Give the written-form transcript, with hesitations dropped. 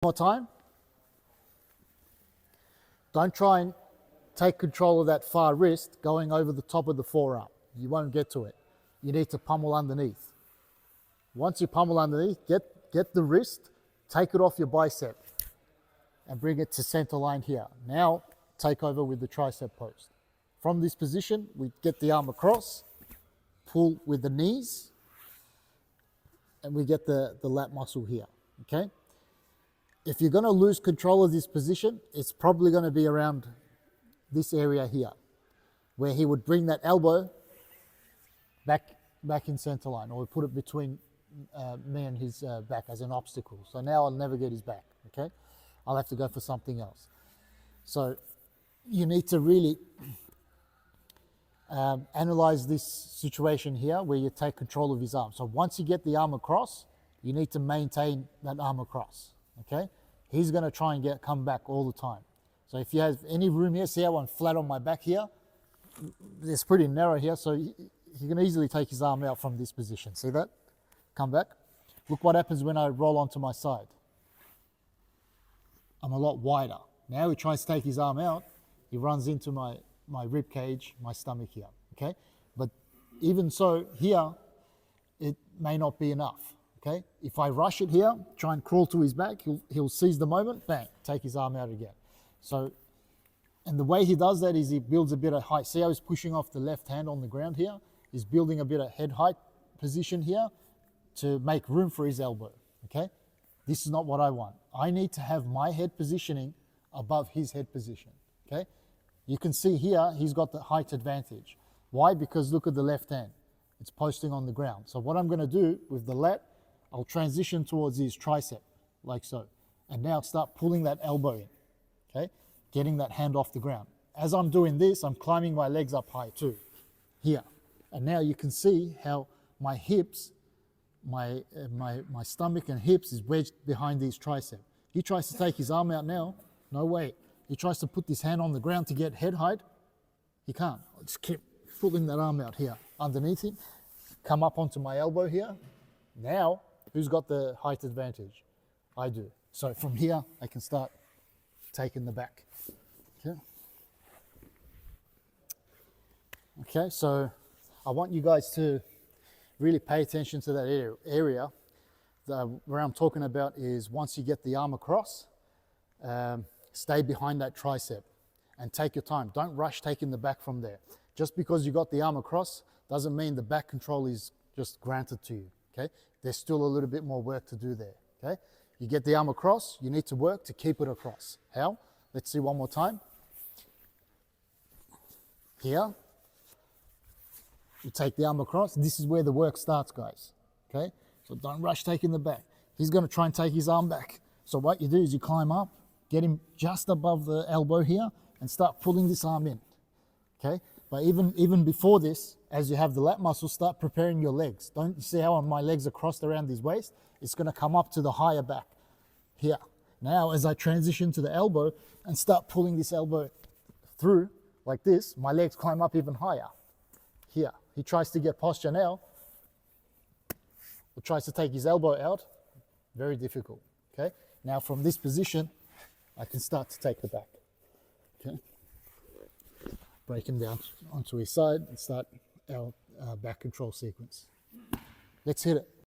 More time. Don't try and take control of that far wrist going over the top of the forearm. You won't get to it. You need to pummel underneath. Once you pummel underneath, get the wrist, take it off your bicep and bring it to center line here. Now take over with the tricep post. From this position, we get the arm across, pull with the knees, and we get the lat muscle here, okay? If you're gonna lose control of this position, it's probably gonna be around this area here, where he would bring that elbow back in center line, or put it between me and his back as an obstacle. So now I'll never get his back, okay? I'll have to go for something else. So you need to really analyze this situation here where you take control of his arm. So once you get the arm across, you need to maintain that arm across, okay? He's gonna try and come back all the time. So if you have any room here, see how I'm flat on my back here? It's pretty narrow here, so he can easily take his arm out from this position. See that? Come back. Look what happens when I roll onto my side. I'm a lot wider. Now he tries to take his arm out, he runs into my rib cage, my stomach here, okay? But even so, here, it may not be enough, okay? If I rush it here, try and crawl to his back, he'll seize the moment, bang, take his arm out again. So, and the way he does that is he builds a bit of height. See how he's pushing off the left hand on the ground here? He's building a bit of head height position here to make room for his elbow, okay? This is not what I want. I need to have my head positioning above his head position, okay? You can see here, he's got the height advantage. Why? Because look at the left hand. It's posting on the ground. So what I'm gonna do with the lat, I'll transition towards his tricep, like so. And now start pulling that elbow in, okay? Getting that hand off the ground. As I'm doing this, I'm climbing my legs up high too, here. And now you can see how my hips, my stomach and hips is wedged behind these triceps. He tries to take his arm out now, no way. He tries to put this hand on the ground to get head height. He can't. I'll just keep pulling that arm out here underneath him. Come up onto my elbow here. Now, who's got the height advantage? I do. So from here, I can start taking the back. Okay. Okay, so I want you guys to really pay attention to that area. Where I'm talking about is once you get the arm across, stay behind that tricep and take your time. Don't rush taking the back from there. Just because you got the arm across doesn't mean the back control is just granted to you, okay? There's still a little bit more work to do there, okay? You get the arm across, you need to work to keep it across. How? Let's see one more time. Here, you take the arm across. This is where the work starts, guys, okay? So don't rush taking the back. He's gonna try and take his arm back. So what you do is you climb up, get him just above the elbow here and start pulling this arm in, okay? But even before this, as you have the lat muscle, start preparing your legs. Don't you see how my legs are crossed around his waist? It's gonna come up to the higher back here. Now, as I transition to the elbow and start pulling this elbow through like this, my legs climb up even higher here. He tries to get posture now, or tries to take his elbow out, very difficult, okay? Now from this position, I can start to take the back, okay? Break him down onto his side and start our back control sequence. Let's hit it.